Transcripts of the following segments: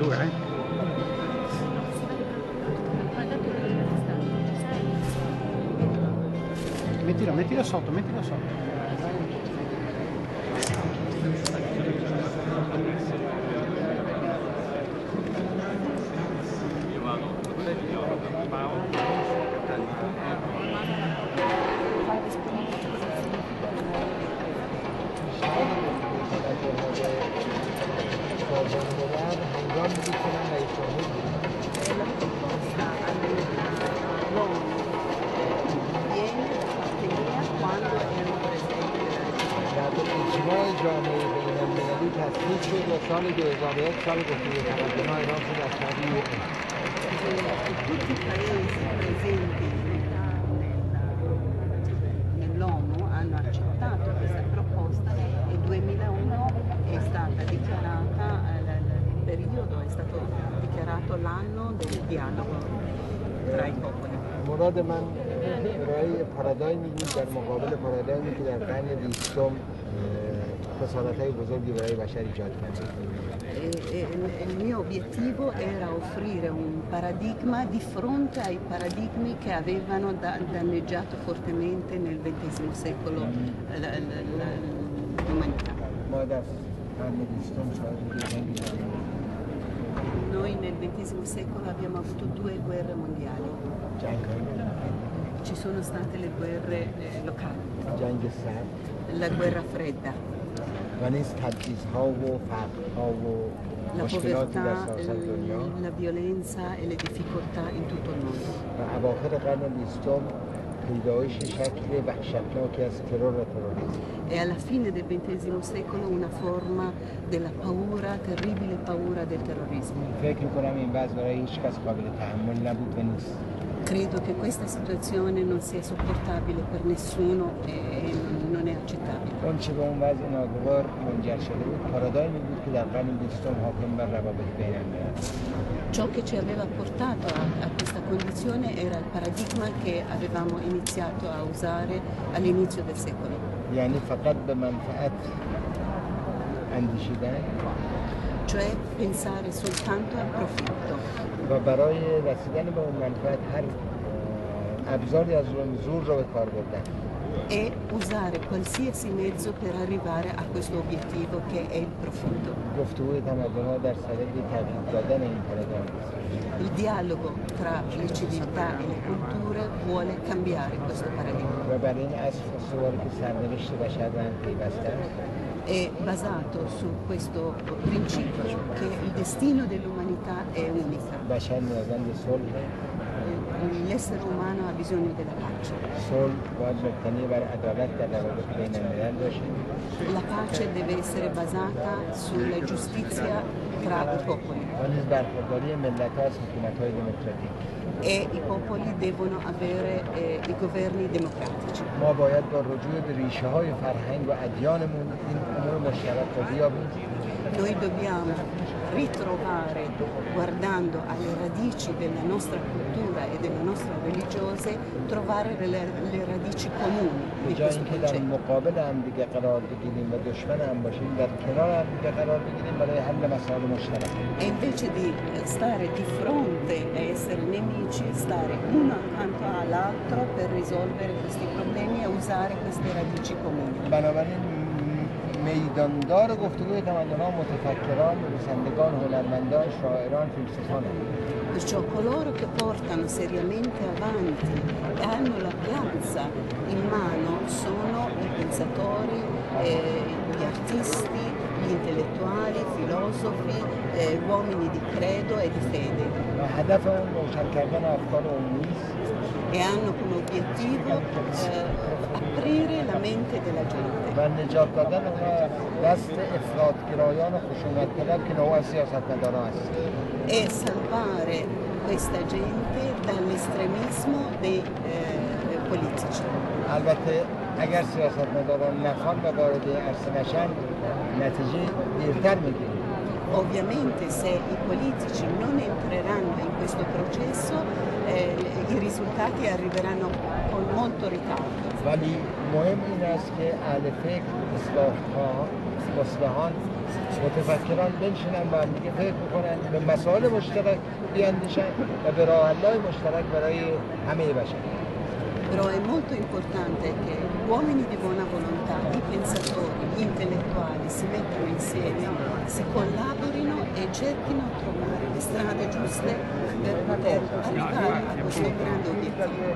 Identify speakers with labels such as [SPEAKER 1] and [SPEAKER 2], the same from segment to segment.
[SPEAKER 1] dura, Mettilo sotto, mettilo sotto.
[SPEAKER 2] اجماع جامعه بین‌المللی تصویب شد و سال 2001 سال گفتگوی تمدن ایران شد از تبعیض.
[SPEAKER 3] Tutti i paesi presenti nell'ONU hanno accettato questa proposta e 2001 è stata dichiarata, il periodo è stato dichiarato l'anno del dialogo tra i popoli.
[SPEAKER 2] مراد من ارائه پارادایمی بود در مقابل پارادایمی که در قرن 20 خسارت‌های بزرگی برای بشر ایجاد کرد.
[SPEAKER 3] Il mio obiettivo era offrire un paradigma di fronte ai paradigmi che avevano danneggiato fortemente nel XX secolo l'umanità.
[SPEAKER 2] ما در قرن 20 شاهد جنگی شدیم.
[SPEAKER 3] Noi nel XX secolo abbiamo avuto 2 guerre mondiali. Ci sono state le guerre locali.
[SPEAKER 2] جنگ سرد.
[SPEAKER 3] La guerra fredda.
[SPEAKER 2] و نیز تبعیض‌ها و فقرها و
[SPEAKER 3] La
[SPEAKER 2] مشکلاتی در
[SPEAKER 3] povertà,
[SPEAKER 2] سراسر دنیا
[SPEAKER 3] la violenza e le difficoltà in tutto il mondo.
[SPEAKER 2] و اواخر قرن 20 پیدایش شکل وحشتناکی از ترور و تروریسم.
[SPEAKER 3] E alla fine del XX secolo una forma della paura, terribile paura del terrorismo.
[SPEAKER 2] فکر می‌کنم این وضع برای هیچ کس قابل تحمل نبود و نیست.
[SPEAKER 3] Credo che questa situazione non sia sopportabile per nessuno e non è accettabile.
[SPEAKER 2] اون چه به اون وضع ناگوار منجر شده بود پارادایمی بود که در قرن 20 حاکم بر روابط بین‌الملل.
[SPEAKER 3] Ciò che ci aveva portato a questa condizione era il paradigma che avevamo iniziato a usare all'inizio del secolo.
[SPEAKER 2] یعنی فقط به منفعت اندیشیدن
[SPEAKER 3] Cioè pensare soltanto al profitto
[SPEAKER 2] و برای رسیدن به اون منفعت هر ابزاری از زور را به کار بردن.
[SPEAKER 3] e usare qualsiasi mezzo per arrivare a questo obiettivo che è il profitto.
[SPEAKER 2] گفتگوی تمدن‌ها در صدد تغییر دادن این پارادایم است.
[SPEAKER 3] Il dialogo tra le civiltà e le culture vuole cambiare questo paradigma.
[SPEAKER 2] و برای این اصل استواری که سرنوشت بشر به هم پیوسته است.
[SPEAKER 3] È basato su questo principio che il destino dell'umanità è unico.
[SPEAKER 2] بشر نیازمند صلح،
[SPEAKER 3] L'essere umano ha bisogno della pace.
[SPEAKER 2] صلح باید مبتنی بر عدالت در روابط بین الملل باشه.
[SPEAKER 3] La pace deve essere basata sulla giustizia tra i popoli
[SPEAKER 2] و نیز برخورداری ملت‌ها از حکومت‌های دموکراتیک.
[SPEAKER 3] e i popoli devono avere i governi democratici.
[SPEAKER 2] ما باید با رجوع به ریشه‌های فرهنگ و ادیانمون این امور مشترک را بیابیم.
[SPEAKER 3] Noi dobbiamo ritrovare, guardando alle radici della nostra cultura e della nostra religiose, trovare le radici comuni
[SPEAKER 2] به
[SPEAKER 3] di
[SPEAKER 2] جای
[SPEAKER 3] questo
[SPEAKER 2] اینکه در
[SPEAKER 3] concetto.
[SPEAKER 2] مقابل هم دیگه قرار بگیریم و دشمن هم باشیم در کنار هم دیگه قرار بگیریم برای حل مسائل مشترک.
[SPEAKER 3] E invece di stare di fronte e essere nemici, stare uno accanto all'altro per risolvere questi problemi e usare queste radici comuni.
[SPEAKER 2] بنابراین میداندار گفتگوی تمدن‌ها متفکران، نویسندگان، هنرمندان، شاعران، فیلسوفانند.
[SPEAKER 3] Perciò coloro che portano seriamente avanti e hanno la piazza in mano sono i pensatori, gli artisti, gli intellettuali, i filosofi, uomini di credo e di fede.
[SPEAKER 2] و هدف اون روشن کردن افکار عمومی است
[SPEAKER 3] E hanno come obiettivo aprire la mente della gente
[SPEAKER 2] و نجات دادن اونها دست افراطگرایان و خشونت طلب که نوع از سیاستمداران است.
[SPEAKER 3] e salvare questa gente dall'estremismo dei politici.
[SPEAKER 2] البته اگر سیاستمداران نخوان و وارد این عرصه نشن نتیجه دیرتر میگیریم.
[SPEAKER 3] Ovviamente se i politici non entreranno in questo processo i risultati arriveranno con molto ritardo.
[SPEAKER 2] ولی مهم این است که اهل فکر اصلاحان متفکران بنشینن با هم دیگه فکر بکنن به مسائل مشترک بیاندیشن و به راه حل‌های مشترک برای همه بشر.
[SPEAKER 3] Però è molto importante che uomini di buona volontà, i pensatori, gli intellettuali si mettano insieme, si collaborino e cerchino di trovare le strade giuste per poter arrivare a questo grande obiettivo.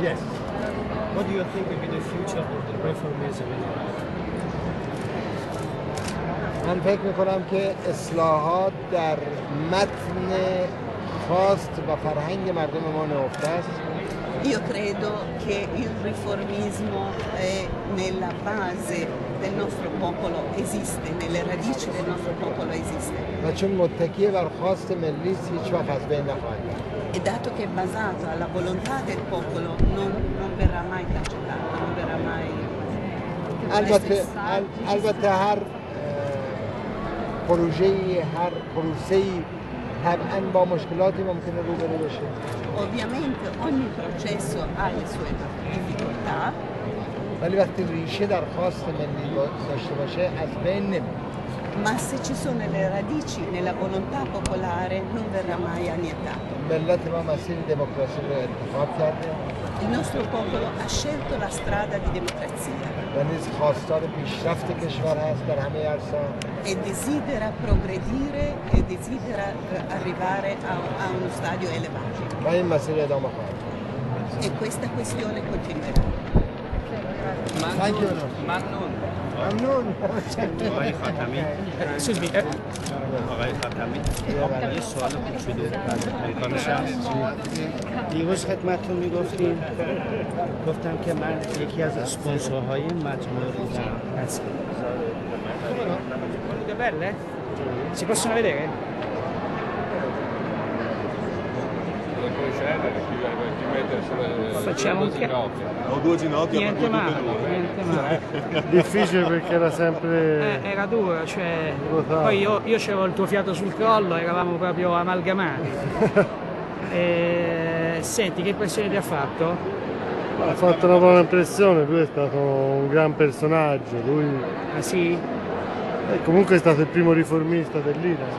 [SPEAKER 2] Yes.
[SPEAKER 4] What do you think will be the future of the reformism in Iran?
[SPEAKER 2] من فکر میکنم که اصلاحات در متن خواست و فرهنگ مردم ما نهفته است.
[SPEAKER 3] Io credo che il riformismo è nella base del nostro popolo esiste, nelle radici del nostro popolo esiste.
[SPEAKER 2] و چون متکی بر خواست ملی است هیچ وقت از بین نخواهد رفت.
[SPEAKER 3] E dato che è basato alla volontà del popolo non verrà mai cancellato, non verrà mai...
[SPEAKER 2] البته هر پروسه‌ای طبعاً با مشکلاتی ممکنه روبرو بشه.
[SPEAKER 3] Ovviamente ogni processo ha le sue difficoltà,
[SPEAKER 2] ولی وقتی ریشه در خواست ملی داشته باشه از بین نمیره.
[SPEAKER 3] ma se ci sono le radici nella volontà popolare non verrà mai annientato.
[SPEAKER 2] ملت ما مسیر دموکراسی رو انتخاب کرده
[SPEAKER 3] Il nostro popolo ha scelto la strada di democrazia
[SPEAKER 2] و نیز خواستار پیشرفت کشور هست در همه عرصه‌ها.
[SPEAKER 3] e desidera progredire e desidera arrivare a uno stadio elevato.
[SPEAKER 2] و این مسیر ادامه خواهد داشت.
[SPEAKER 3] E questa questione continuerà.
[SPEAKER 2] ممنون.
[SPEAKER 4] آقای خاتمی آقای خاتمی یه سوال خوب شده امکانش هست؟
[SPEAKER 1] دیروز خدمتتون میگفتیم گفتم که من یکی از اسپانسورهای مجموعه بودم.
[SPEAKER 5] Tutte belle? Si possono vedere? Facciamo un
[SPEAKER 6] Ho due ginocchia
[SPEAKER 5] niente
[SPEAKER 6] proprio
[SPEAKER 5] male,
[SPEAKER 6] tutte e due.
[SPEAKER 5] niente male.
[SPEAKER 1] Difficile perché era sempre...
[SPEAKER 5] Era duro, cioè...
[SPEAKER 1] Brutale.
[SPEAKER 5] Poi io c'avevo il tuo fiato sul collo, eravamo proprio amalgamati. Senti, che impressione ti ha fatto?
[SPEAKER 1] Ha fatto una buona impressione, lui è stato un gran personaggio, lui
[SPEAKER 5] Ah sì?
[SPEAKER 1] comunque è stato il primo riformista dell'Iran.